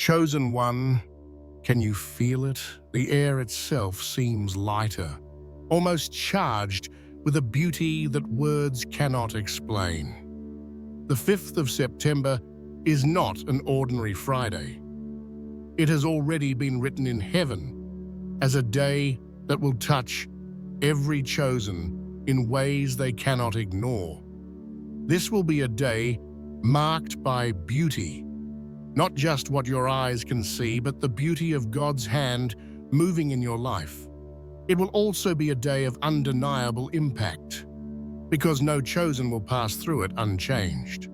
Chosen one, can you feel it? The air itself seems lighter, almost charged with a beauty that words cannot explain. The 5th of September is not an ordinary Friday. It has already been written in heaven as a day that will touch every chosen in ways they cannot ignore. This will be a day marked by beauty, not just what your eyes can see, but the beauty of God's hand moving in your life. It will also be a day of undeniable impact, because no chosen will pass through it unchanged.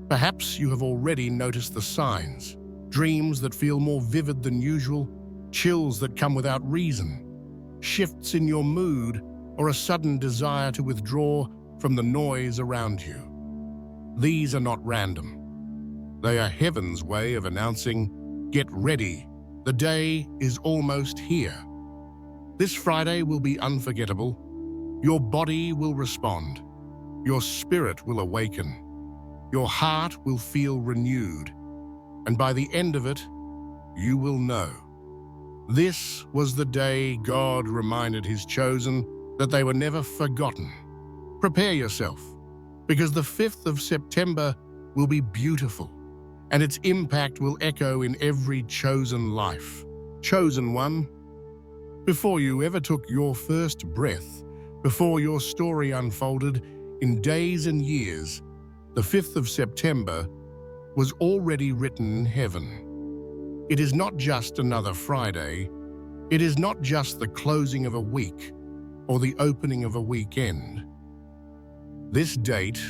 Perhaps you have already noticed the signs: dreams that feel more vivid than usual, chills that come without reason, shifts in your mood, or a sudden desire to withdraw from the noise around you. These are not random. They are heaven's way of announcing, get ready, the day is almost here. This Friday will be unforgettable. Your body will respond. Your spirit will awaken. Your heart will feel renewed. And by the end of it, you will know. This was the day God reminded his chosen that they were never forgotten. Prepare yourself, because the 5th of September will be beautiful, and its impact will echo in every chosen life. Chosen one, before you ever took your first breath, before your story unfolded in days and years, the 5th of September was already written in heaven. It is not just another Friday. It is not just the closing of a week or the opening of a weekend. This date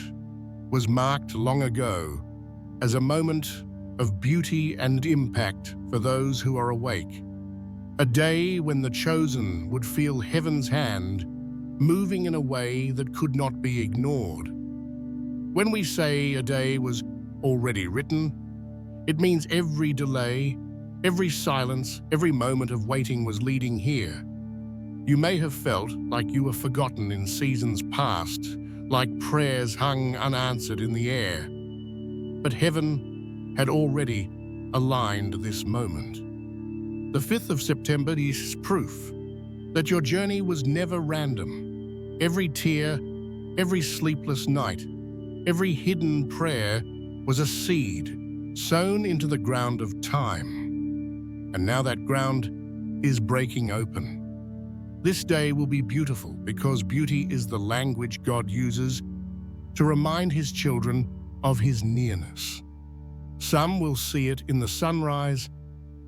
was marked long ago as a moment of beauty and impact for those who are awake. A day when the chosen would feel heaven's hand moving in a way that could not be ignored. When we say a day was already written, it means every delay, every silence, every moment of waiting was leading here. You may have felt like you were forgotten in seasons past, like prayers hung unanswered in the air. But heaven had already aligned this moment. The 5th of September is proof that your journey was never random. Every tear, every sleepless night, every hidden prayer was a seed sown into the ground of time. And now that ground is breaking open. This day will be beautiful because beauty is the language God uses to remind his children of his nearness. Some will see it in the sunrise,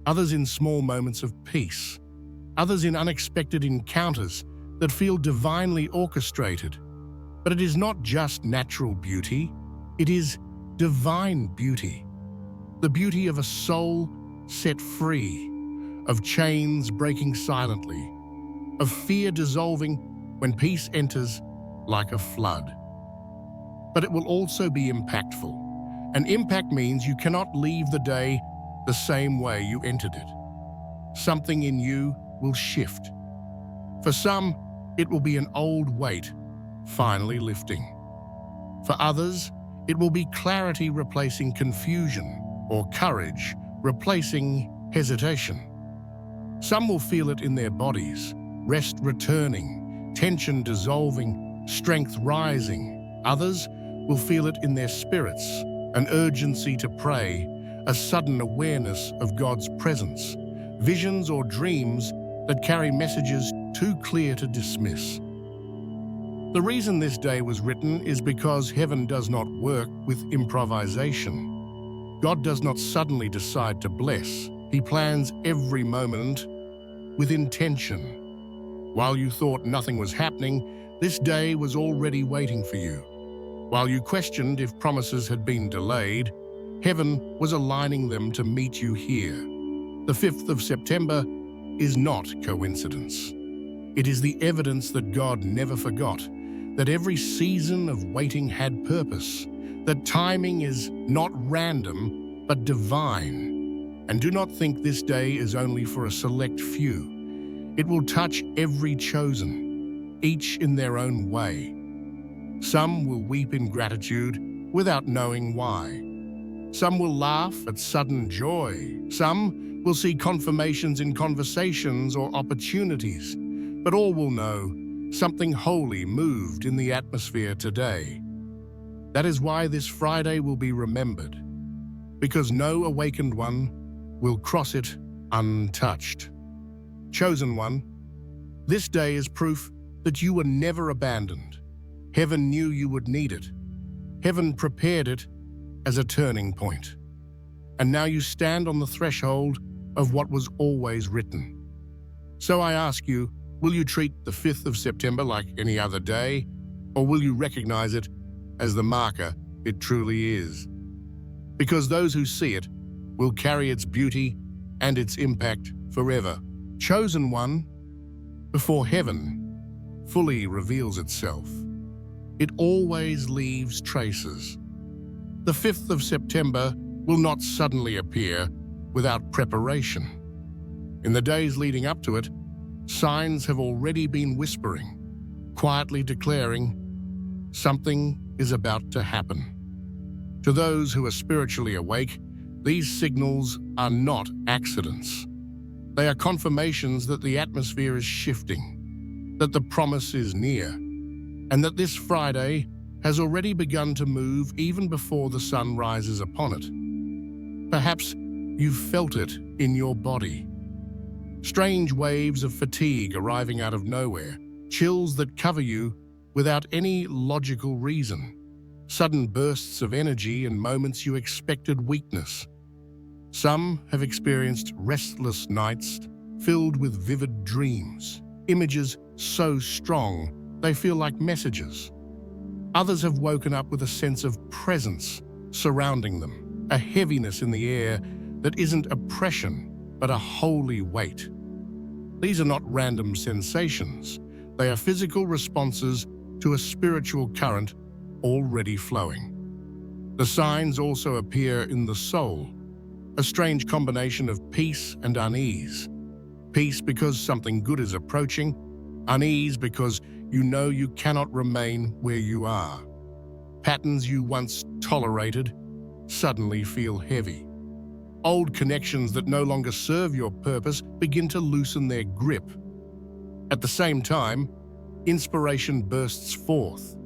others in small moments of peace, others in unexpected encounters that feel divinely orchestrated. But it is not just natural beauty, it is divine beauty. The beauty of a soul set free, of chains breaking silently, of fear dissolving when peace enters like a flood. But it will also be impactful. And impact means you cannot leave the day the same way you entered it. Something in you will shift. For some, it will be an old weight finally lifting. For others, it will be clarity replacing confusion, or courage replacing hesitation. Some will feel it in their bodies, rest returning, tension dissolving, strength rising. Others will feel it in their spirits, an urgency to pray, a sudden awareness of God's presence, visions or dreams that carry messages too clear to dismiss. The reason this day was written is because heaven does not work with improvisation. God does not suddenly decide to bless. He plans every moment with intention. While you thought nothing was happening, this day was already waiting for you. While you questioned if promises had been delayed, heaven was aligning them to meet you here. The 5th of September is not coincidence. It is the evidence that God never forgot, that every season of waiting had purpose, that timing is not random, but divine. And do not think this day is only for a select few. It will touch every chosen, each in their own way. Some will weep in gratitude without knowing why. Some will laugh at sudden joy. Some will see confirmations in conversations or opportunities. But all will know something holy moved in the atmosphere today. That is why this Friday will be remembered, because no awakened one will cross it untouched. Chosen one, this day is proof that you were never abandoned. Heaven knew you would need it. Heaven prepared it as a turning point. And now you stand on the threshold of what was always written. So I ask you, will you treat the 5th of September like any other day, or will you recognize it as the marker it truly is? Because those who see it will carry its beauty and its impact forever. Chosen one, before heaven fully reveals itself, it always leaves traces. The 5th of September will not suddenly appear without preparation. In the days leading up to it, signs have already been whispering, quietly declaring, something is about to happen. To those who are spiritually awake, these signals are not accidents. They are confirmations that the atmosphere is shifting, that the promise is near, and that this Friday has already begun to move even before the sun rises upon it. Perhaps you've felt it in your body. Strange waves of fatigue arriving out of nowhere, chills that cover you without any logical reason, sudden bursts of energy in moments you expected weakness. Some have experienced restless nights filled with vivid dreams, images so strong they feel like messages. Others have woken up with a sense of presence surrounding them, a heaviness in the air that isn't oppression, but a holy weight. These are not random sensations. They are physical responses to a spiritual current already flowing. The signs also appear in the soul, a strange combination of peace and unease. Peace because something good is approaching, unease because you know you cannot remain where you are. Patterns you once tolerated suddenly feel heavy. Old connections that no longer serve your purpose begin to loosen their grip. At the same time, inspiration bursts forth.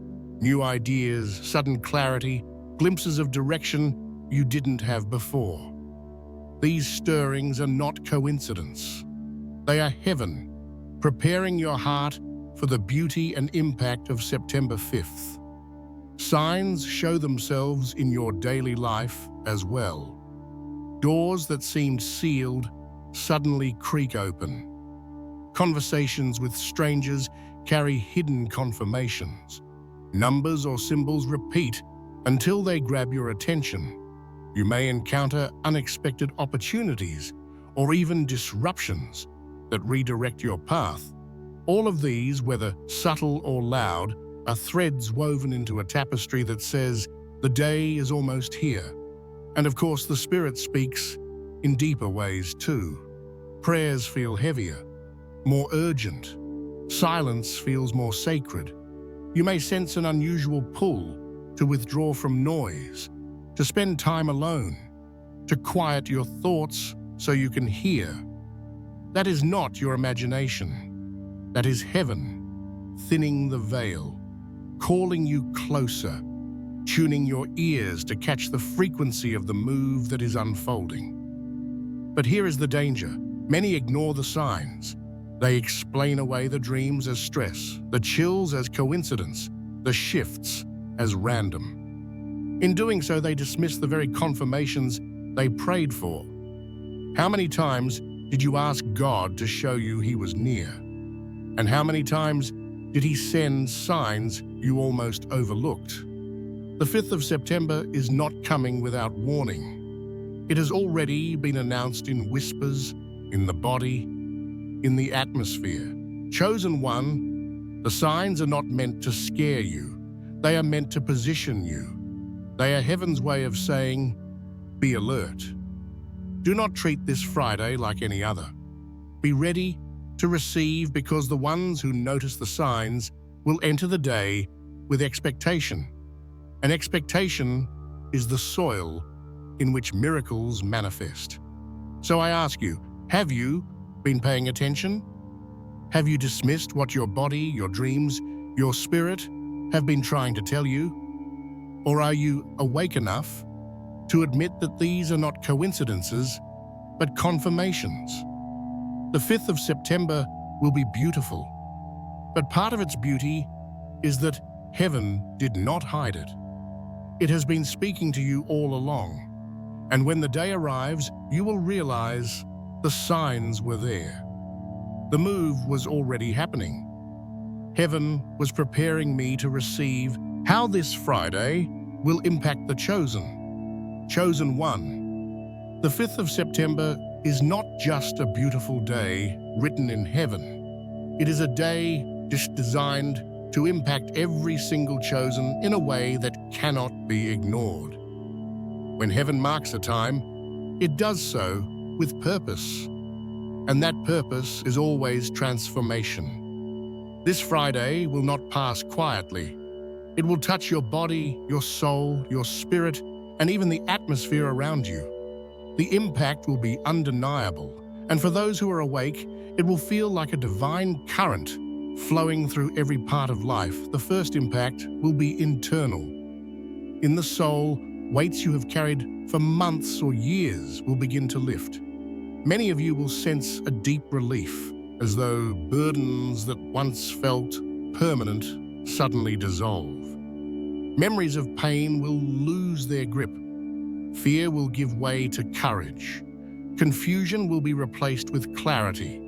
New ideas, sudden clarity, glimpses of direction you didn't have before. These stirrings are not coincidence. They are heaven, preparing your heart for the beauty and impact of September 5th. Signs show themselves in your daily life as well. Doors that seemed sealed suddenly creak open. Conversations with strangers carry hidden confirmations. Numbers or symbols repeat until they grab your attention. You may encounter unexpected opportunities or even disruptions that redirect your path. All of these, whether subtle or loud, are threads woven into a tapestry that says, the day is almost here. And of course, the Spirit speaks in deeper ways too. Prayers feel heavier, more urgent. Silence feels more sacred. You may sense an unusual pull to withdraw from noise, to spend time alone, to quiet your thoughts so you can hear. That is not your imagination. That is heaven, thinning the veil, calling you closer, tuning your ears to catch the frequency of the move that is unfolding. But here is the danger. Many ignore the signs. They explain away the dreams as stress, the chills as coincidence, the shifts as random. In doing so, they dismiss the very confirmations they prayed for. How many times did you ask God to show you He was near? And how many times did He send signs you almost overlooked? The 5th of September is not coming without warning. It has already been announced in whispers, in the body, in the atmosphere. Chosen one, the signs are not meant to scare you. They are meant to position you. They are heaven's way of saying, be alert. Do not treat this Friday like any other. Be ready to receive, because the ones who notice the signs will enter the day with expectation. And expectation is the soil in which miracles manifest. So I ask you, have you been paying attention? Have you dismissed what your body, your dreams, your spirit have been trying to tell you? Or are you awake enough to admit that these are not coincidences, but confirmations? The 5th of September will be beautiful, but part of its beauty is that heaven did not hide it. It has been speaking to you all along, and when the day arrives, you will realize the signs were there. The move was already happening. Heaven was preparing me to receive how this Friday will impact the chosen one. The 5th of September is not just a beautiful day written in heaven. It is a day designed to impact every single chosen in a way that cannot be ignored. When heaven marks a time, it does so with purpose, and that purpose is always transformation. This Friday will not pass quietly. It will touch your body, your soul, your spirit, and even the atmosphere around you. The impact will be undeniable, and for those who are awake, it will feel like a divine current flowing through every part of life. The first impact will be internal. In the soul, weights you have carried for months or years will begin to lift. Many of you will sense a deep relief, as though burdens that once felt permanent suddenly dissolve. Memories of pain will lose their grip. Fear will give way to courage. Confusion will be replaced with clarity.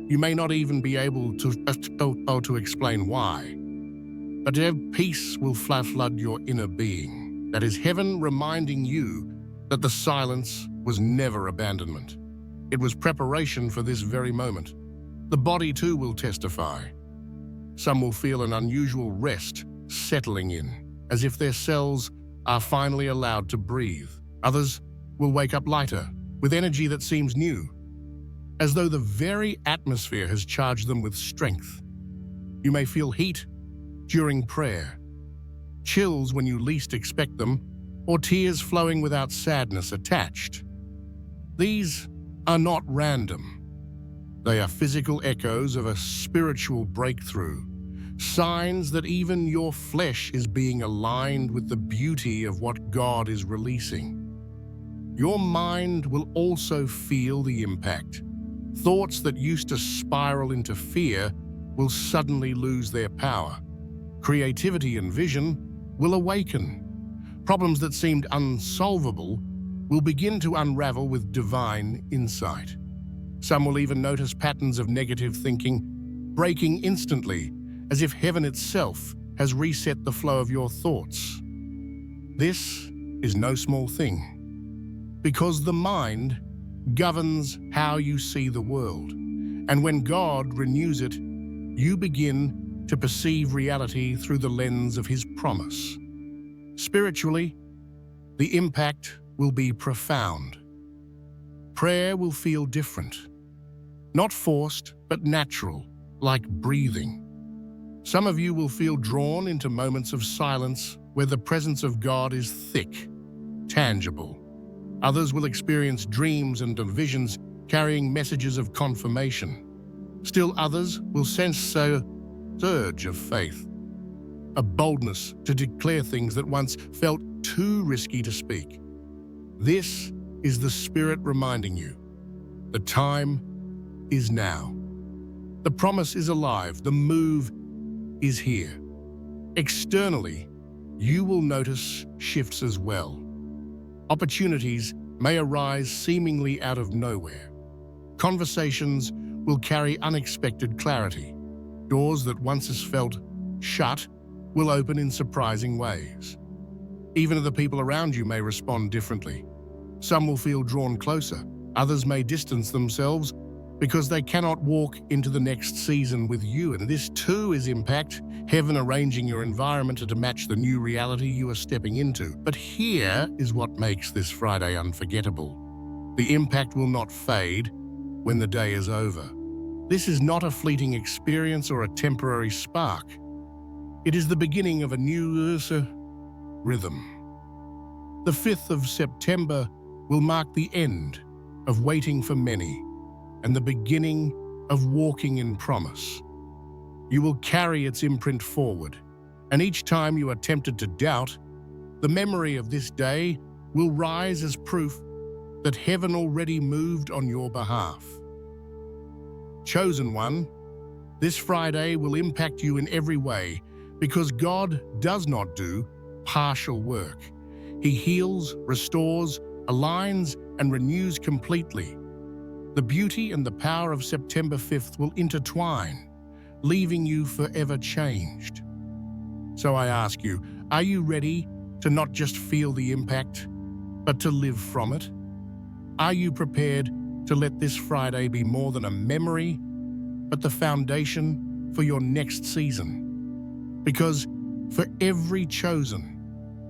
You may not even be able to explain why, but peace will flood your inner being. That is heaven reminding you that the silence was never abandonment. It was preparation for this very moment. The body too will testify. Some will feel an unusual rest settling in, as if their cells are finally allowed to breathe. Others will wake up lighter, with energy that seems new, as though the very atmosphere has charged them with strength. You may feel heat during prayer, chills when you least expect them, or tears flowing without sadness attached. These are not random. They are physical echoes of a spiritual breakthrough, signs that even your flesh is being aligned with the beauty of what God is releasing. Your mind will also feel the impact. Thoughts that used to spiral into fear will suddenly lose their power. Creativity and vision will awaken. Problems that seemed unsolvable will begin to unravel with divine insight. Some will even notice patterns of negative thinking breaking instantly, as if heaven itself has reset the flow of your thoughts. This is no small thing, because the mind governs how you see the world, and when God renews it, you begin to perceive reality through the lens of His promise. Spiritually, the impact will be profound. Prayer will feel different, not forced, but natural, like breathing. Some of you will feel drawn into moments of silence where the presence of God is thick, tangible. Others will experience dreams and visions carrying messages of confirmation. Still others will sense a surge of faith, a boldness to declare things that once felt too risky to speak. This is the Spirit reminding you, the time is now. The promise is alive, the move is here. Externally, you will notice shifts as well. Opportunities may arise seemingly out of nowhere. Conversations will carry unexpected clarity. Doors that once felt shut will open in surprising ways. Even the people around you may respond differently. Some will feel drawn closer. Others may distance themselves because they cannot walk into the next season with you. And this too is impact, heaven arranging your environment to match the new reality you are stepping into. But here is what makes this Friday unforgettable. The impact will not fade when the day is over. This is not a fleeting experience or a temporary spark. It is the beginning of a new rhythm. The 5th of September will mark the end of waiting for many and the beginning of walking in promise. You will carry its imprint forward, and each time you are tempted to doubt, the memory of this day will rise as proof that heaven already moved on your behalf. Chosen one, this Friday will impact you in every way because God does not do partial work. He heals, restores, aligns, and renews completely. The beauty and the power of September 5th will intertwine, leaving you forever changed. So I ask you, are you ready to not just feel the impact, but to live from it? Are you prepared to let this Friday be more than a memory, but the foundation for your next season? Because for every chosen,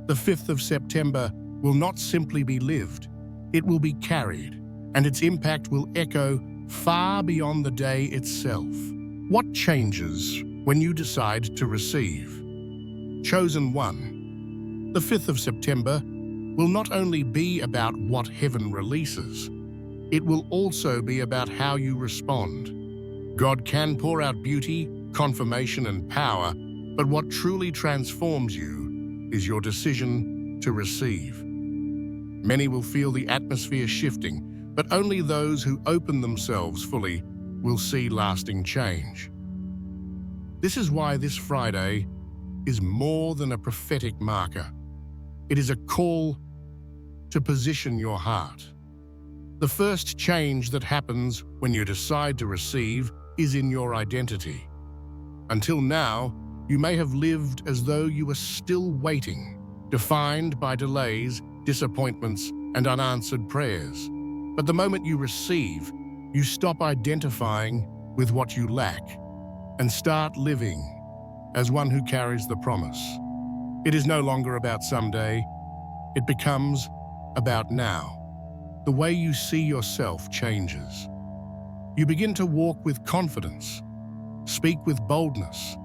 the 5th of September will not simply be lived, it will be carried, and its impact will echo far beyond the day itself. What changes when you decide to receive? Chosen one, the 5th of September will not only be about what heaven releases, it will also be about how you respond. God can pour out beauty, confirmation, and power, but what truly transforms you is your decision to receive. Many will feel the atmosphere shifting, but only those who open themselves fully will see lasting change. This is why this Friday is more than a prophetic marker. It is a call to position your heart. The first change that happens when you decide to receive is in your identity. Until now, you may have lived as though you were still waiting, defined by delays, disappointments, and unanswered prayers. But the moment you receive, you stop identifying with what you lack and start living as one who carries the promise. It is no longer about someday, it becomes about now. The way you see yourself changes. You begin to walk with confidence, speak with boldness,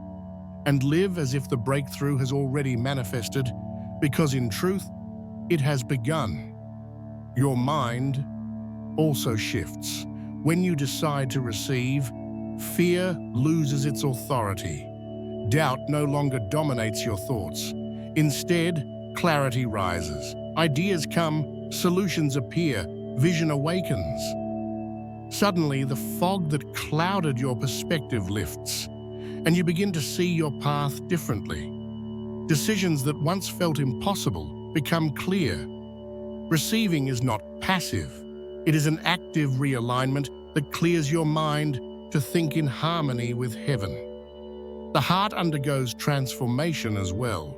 and live as if the breakthrough has already manifested, because in truth, it has begun. Your mind also shifts. When you decide to receive, fear loses its authority. Doubt no longer dominates your thoughts. Instead, clarity rises. Ideas come, solutions appear, vision awakens. Suddenly, the fog that clouded your perspective lifts, and you begin to see your path differently. Decisions that once felt impossible become clear. Receiving is not passive. It is an active realignment that clears your mind to think in harmony with heaven. The heart undergoes transformation as well.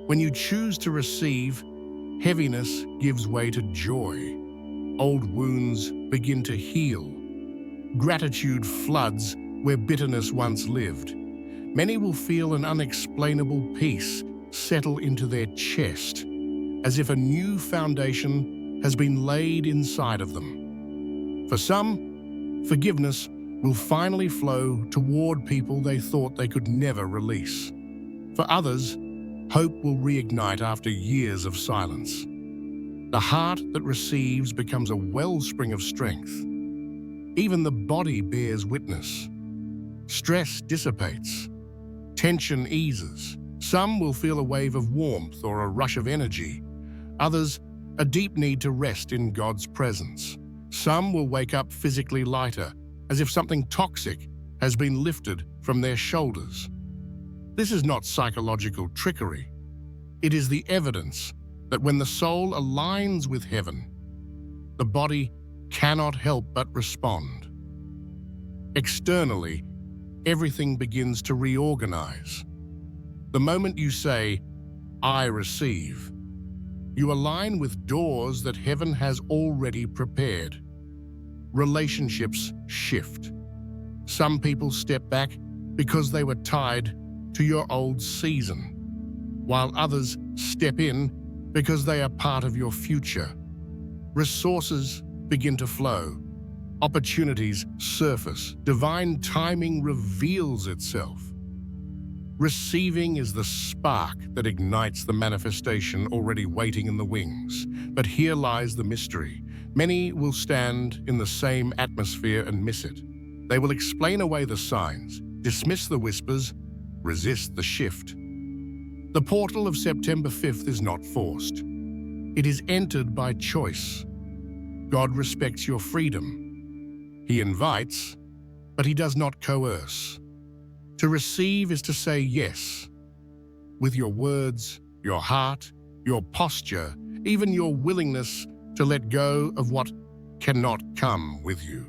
When you choose to receive, heaviness gives way to joy. Old wounds begin to heal. Gratitude floods where bitterness once lived. Many will feel an unexplainable peace settle into their chest, as if a new foundation has been laid inside of them. For some, forgiveness will finally flow toward people they thought they could never release. For others, hope will reignite after years of silence. The heart that receives becomes a wellspring of strength. Even the body bears witness. Stress dissipates. Tension eases. Some will feel a wave of warmth or a rush of energy. Others, a deep need to rest in God's presence. Some will wake up physically lighter, as if something toxic has been lifted from their shoulders. This is not psychological trickery. It is the evidence that when the soul aligns with heaven, the body cannot help but respond. Externally, everything begins to reorganize. The moment you say, "I receive," you align with doors that heaven has already prepared. Relationships shift. Some people step back because they were tied to your old season, while others step in because they are part of your future. Resources begin to flow. Opportunities surface. Divine timing reveals itself. Receiving is the spark that ignites the manifestation already waiting in the wings. But here lies the mystery. Many will stand in the same atmosphere and miss it. They will explain away the signs, dismiss the whispers, resist the shift. The portal of September 5th is not forced. It is entered by choice. God respects your freedom. He invites, but he does not coerce. To receive is to say yes, with your words, your heart, your posture, even your willingness to let go of what cannot come with you.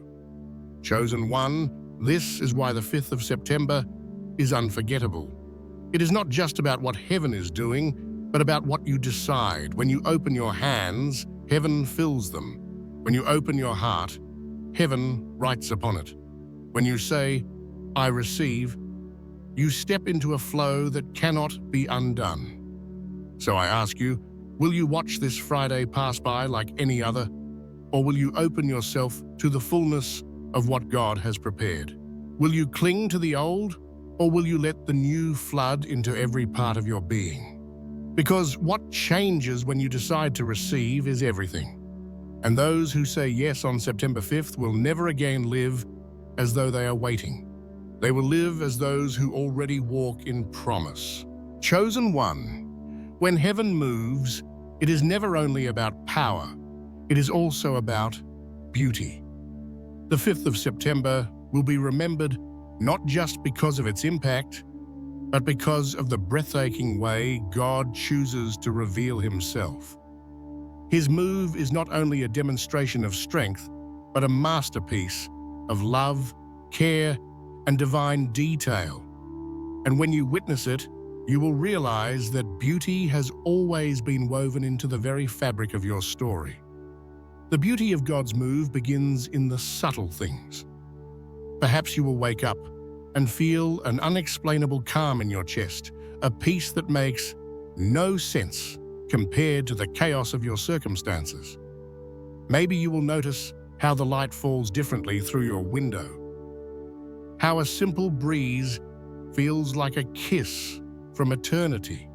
Chosen one, this is why the 5th of September is unforgettable. It is not just about what heaven is doing, but about what you decide. When you open your hands, heaven fills them. When you open your heart, heaven writes upon it. When you say, I receive, you step into a flow that cannot be undone. So I ask you, will you watch this Friday pass by like any other? Or will you open yourself to the fullness of what God has prepared? Will you cling to the old, or will you let the new flood into every part of your being? Because what changes when you decide to receive is everything. And those who say yes on September 5th will never again live as though they are waiting. They will live as those who already walk in promise. Chosen one, when heaven moves, it is never only about power, it is also about beauty. The 5th of September will be remembered not just because of its impact, but because of the breathtaking way God chooses to reveal himself. His move is not only a demonstration of strength, but a masterpiece of love, care, and divine detail. And when you witness it, you will realize that beauty has always been woven into the very fabric of your story. The beauty of God's move begins in the subtle things. Perhaps you will wake up and feel an unexplainable calm in your chest, a peace that makes no sense compared to the chaos of your circumstances. Maybe you will notice how the light falls differently through your window, how a simple breeze feels like a kiss from eternity.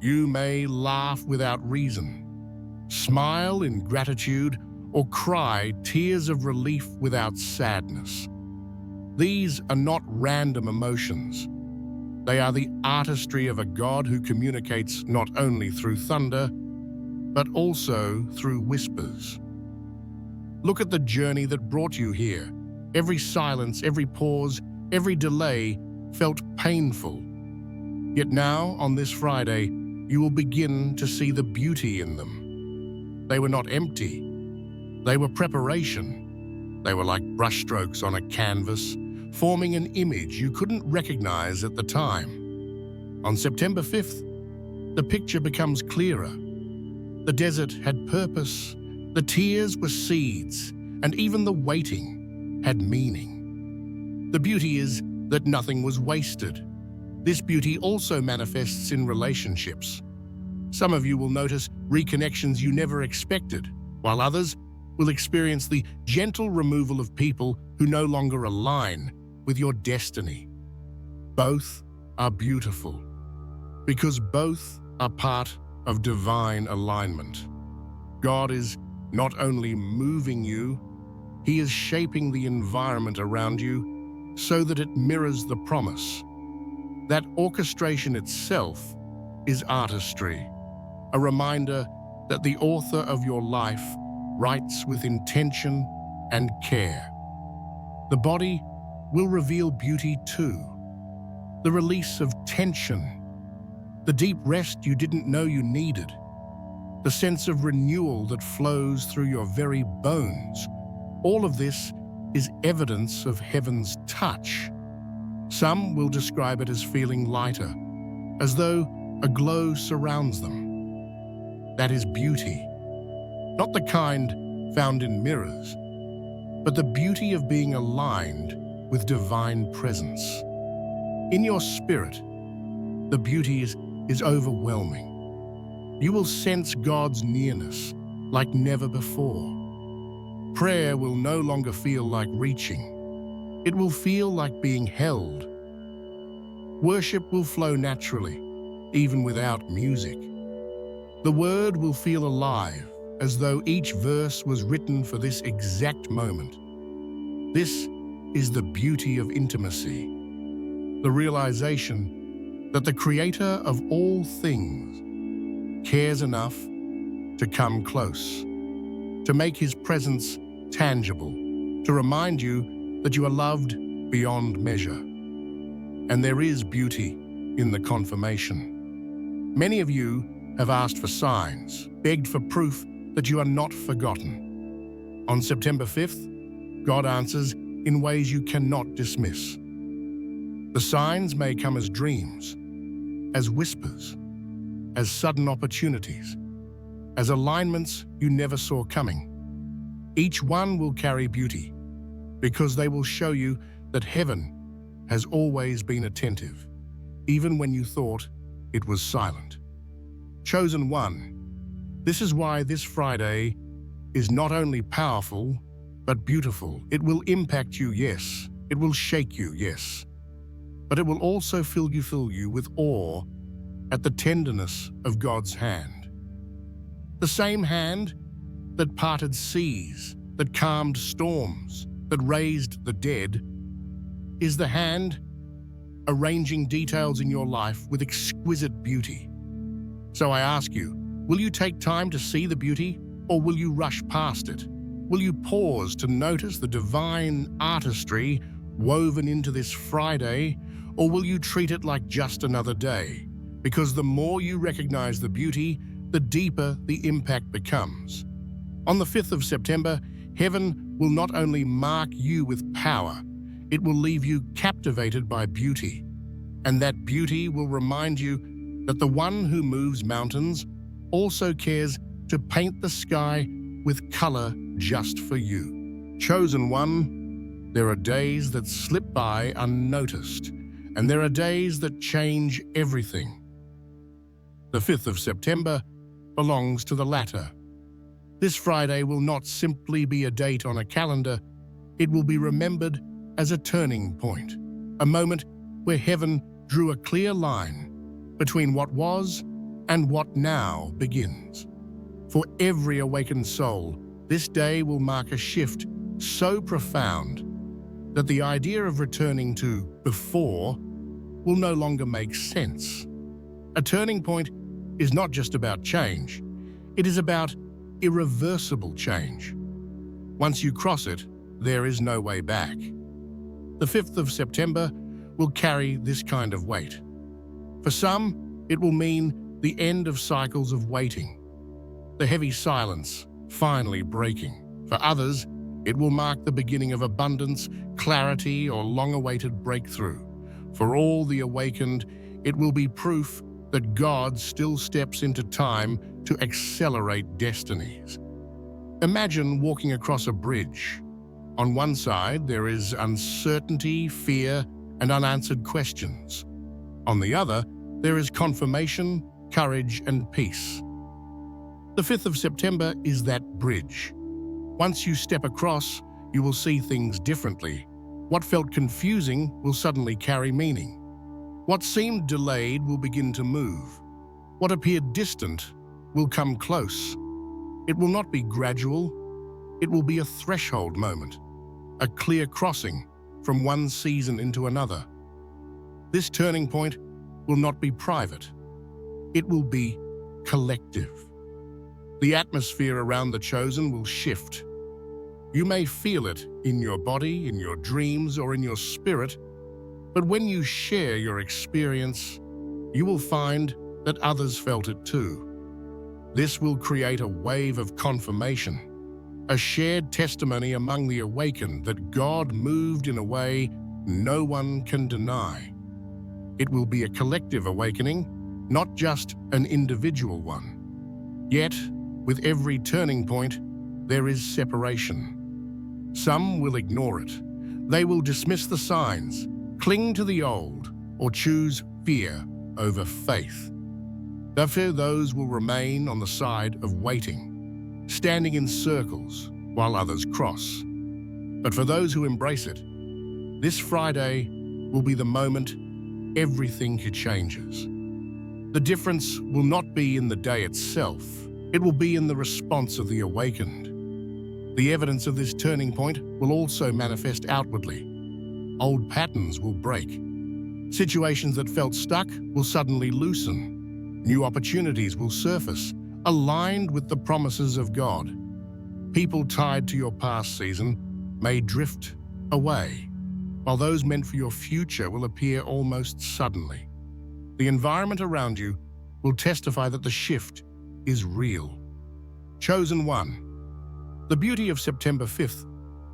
You may laugh without reason, smile in gratitude, or cry tears of relief without sadness. These are not random emotions. They are the artistry of a God who communicates not only through thunder, but also through whispers. Look at the journey that brought you here. Every silence, every pause, every delay felt painful. Yet now, on this Friday, you will begin to see the beauty in them. They were not empty. They were preparation. They were like brushstrokes on a canvas, forming an image you couldn't recognize at the time. On September 5th, the picture becomes clearer. The desert had purpose, the tears were seeds, and even the waiting had meaning. The beauty is that nothing was wasted. This beauty also manifests in relationships. Some of you will notice reconnections you never expected, while others will experience the gentle removal of people who no longer align with your destiny. Both are beautiful, because both are part of divine alignment. God is not only moving you, he is shaping the environment around you so that it mirrors the promise. That orchestration itself is artistry, a reminder that the author of your life writes with intention and care. The body will reveal beauty too. The release of tension, the deep rest you didn't know you needed, the sense of renewal that flows through your very bones. All of this is evidence of heaven's touch. Some will describe it as feeling lighter, as though a glow surrounds them. That is beauty, not the kind found in mirrors, but the beauty of being aligned with divine presence. In your spirit, the beauty is overwhelming. You will sense God's nearness like never before. Prayer will no longer feel like reaching. It will feel like being held. Worship will flow naturally, even without music. The word will feel alive, as though each verse was written for this exact moment. This is the beauty of intimacy, the realization that the Creator of all things cares enough to come close, to make His presence tangible, to remind you that you are loved beyond measure. And there is beauty in the confirmation. Many of you have asked for signs, begged for proof that you are not forgotten. On September 5th, God answers in ways you cannot dismiss. The signs may come as dreams, as whispers, as sudden opportunities, as alignments you never saw coming. Each one will carry beauty, because they will show you that heaven has always been attentive, even when you thought it was silent. Chosen one, this is why this Friday is not only powerful, but beautiful. It will impact you, yes. It will shake you, yes. But it will also fill you with awe at the tenderness of God's hand. The same hand that parted seas, that calmed storms, that raised the dead, is the hand arranging details in your life with exquisite beauty. So I ask you, will you take time to see the beauty, or will you rush past it? Will you pause to notice the divine artistry woven into this Friday, or will you treat it like just another day? Because the more you recognize the beauty, the deeper the impact becomes. On the 5th of September, heaven will not only mark you with power, it will leave you captivated by beauty. And that beauty will remind you that the one who moves mountains also cares to paint the sky with color just for you. Chosen one, there are days that slip by unnoticed, and there are days that change everything. The 5th of September belongs to the latter. This Friday will not simply be a date on a calendar, it will be remembered as a turning point, a moment where heaven drew a clear line between what was and what now begins. For every awakened soul, this day will mark a shift so profound that the idea of returning to before will no longer make sense. A turning point is not just about change, it is about irreversible change. Once you cross it, there is no way back. The 5th of September will carry this kind of weight. For some, it will mean the end of cycles of waiting, the heavy silence finally breaking. For others, it will mark the beginning of abundance, clarity, or long-awaited breakthrough. For all the awakened, it will be proof that God still steps into time to accelerate destinies. Imagine walking across a bridge. On one side, there is uncertainty, fear, and unanswered questions. On the other, there is confirmation, courage, and peace. The 5th of September is that bridge. Once you step across, you will see things differently. What felt confusing will suddenly carry meaning. What seemed delayed will begin to move. What appeared distant will come close. It will not be gradual, it will be a threshold moment, a clear crossing from one season into another. This turning point will not be private, it will be collective. The atmosphere around the chosen will shift. You may feel it in your body, in your dreams, or in your spirit, but when you share your experience, you will find that others felt it too. This will create a wave of confirmation, a shared testimony among the awakened that God moved in a way no one can deny. It will be a collective awakening, not just an individual one. Yet, with every turning point, there is separation. Some will ignore it. They will dismiss the signs, cling to the old, or choose fear over faith. Therefore, those will remain on the side of waiting, standing in circles while others cross. But for those who embrace it, this Friday will be the moment everything changes. The difference will not be in the day itself, it will be in the response of the awakened. The evidence of this turning point will also manifest outwardly. Old patterns will break. Situations that felt stuck will suddenly loosen. New opportunities will surface, aligned with the promises of God. People tied to your past season may drift away, while those meant for your future will appear almost suddenly. The environment around you will testify that the shift is real. Chosen one. The beauty of September 5th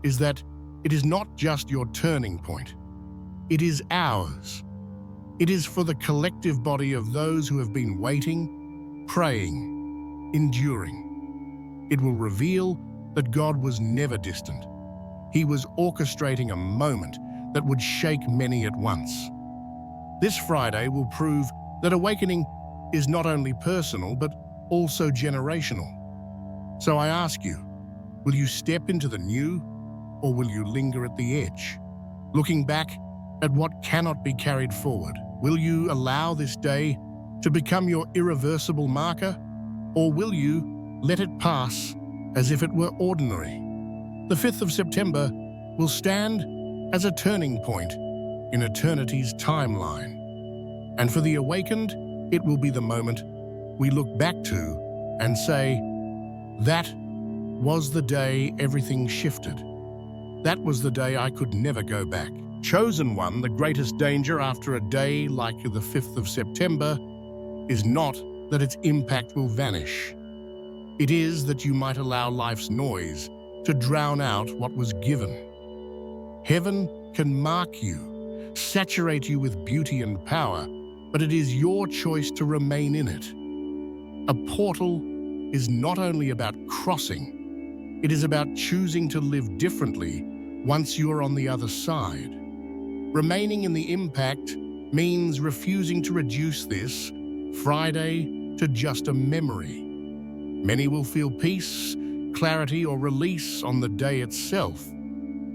is that it is not just your turning point. It is ours. It is for the collective body of those who have been waiting, praying, enduring. It will reveal that God was never distant. He was orchestrating a moment that would shake many at once. This Friday will prove that awakening is not only personal, but also generational. So I ask you, will you step into the new, or will you linger at the edge? Looking back at what cannot be carried forward, will you allow this day to become your irreversible marker, or will you let it pass as if it were ordinary? The 5th of September will stand as a turning point in eternity's timeline. And for the awakened, it will be the moment we look back to and say, that was the day everything shifted. That was the day I could never go back. Chosen one, the greatest danger after a day like the 5th of September is not that its impact will vanish. It is that you might allow life's noise to drown out what was given. Heaven can mark you, saturate you with beauty and power, but it is your choice to remain in it. A portal is not only about crossing, it is about choosing to live differently once you are on the other side. Remaining in the impact means refusing to reduce this Friday to just a memory. Many will feel peace, clarity, or release on the day itself,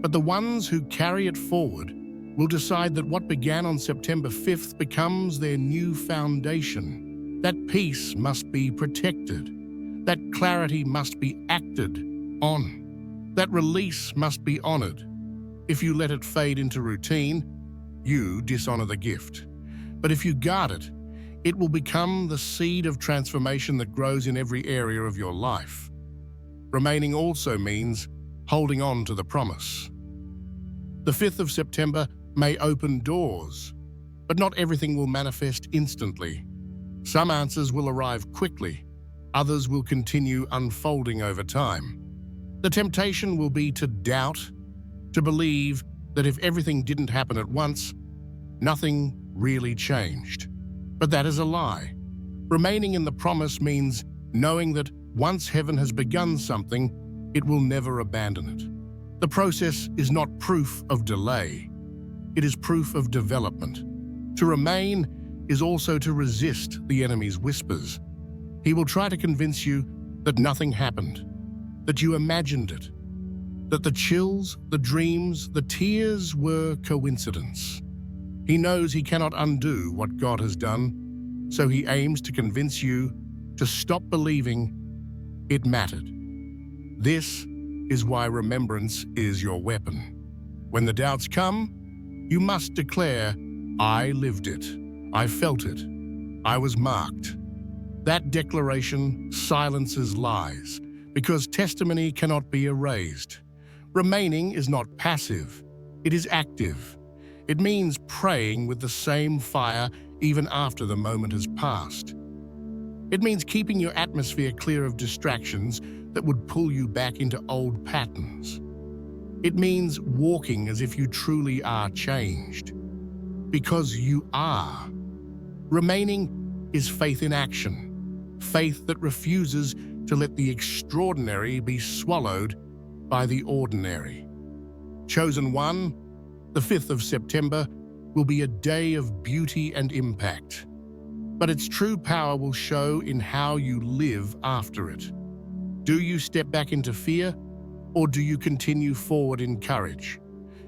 but the ones who carry it forward will decide that what began on September 5th becomes their new foundation. That peace must be protected. That clarity must be acted on. That release must be honored. If you let it fade into routine, you dishonor the gift. But if you guard it, it will become the seed of transformation that grows in every area of your life. Remaining also means holding on to the promise. The 5th of September may open doors, but not everything will manifest instantly. Some answers will arrive quickly, others will continue unfolding over time. The temptation will be to doubt, to believe that if everything didn't happen at once, nothing really changed. But that is a lie. Remaining in the promise means knowing that once heaven has begun something, it will never abandon it. The process is not proof of delay. It is proof of development. To remain is also to resist the enemy's whispers. He will try to convince you that nothing happened, that you imagined it, that the chills, the dreams, the tears were coincidence. He knows he cannot undo what God has done, so he aims to convince you to stop believing it mattered. This is why remembrance is your weapon. When the doubts come, you must declare, I lived it, I felt it, I was marked. That declaration silences lies, because testimony cannot be erased. Remaining is not passive, it is active. It means praying with the same fire even after the moment has passed. It means keeping your atmosphere clear of distractions that would pull you back into old patterns. It means walking as if you truly are changed, because you are. Remaining is faith in action, faith that refuses to let the extraordinary be swallowed by the ordinary. Chosen one, the 5th of September will be a day of beauty and impact, but its true power will show in how you live after it. Do you step back into fear, or do you continue forward in courage?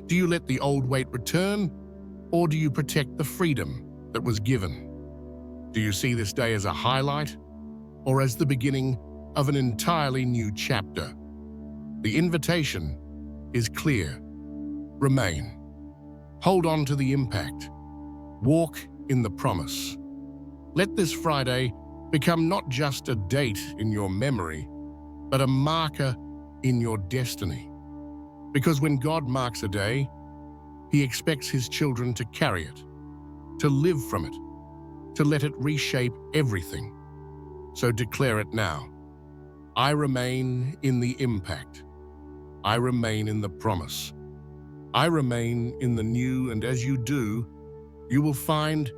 Do you let the old weight return, or do you protect the freedom that was given. Do you see this day as a highlight or as the beginning of an entirely new chapter? The invitation is clear. Remain. Hold on to the impact. Walk in the promise. Let this Friday become not just a date in your memory, but a marker in your destiny. Because when God marks a day, He expects His children to carry it, to live from it, to let it reshape everything. So declare it now. I remain in the impact. I remain in the promise. I remain in the new, and as you do, you will find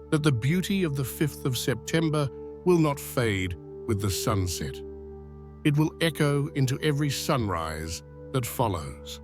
that the beauty of the 5th of September will not fade with the sunset. It will echo into every sunrise that follows.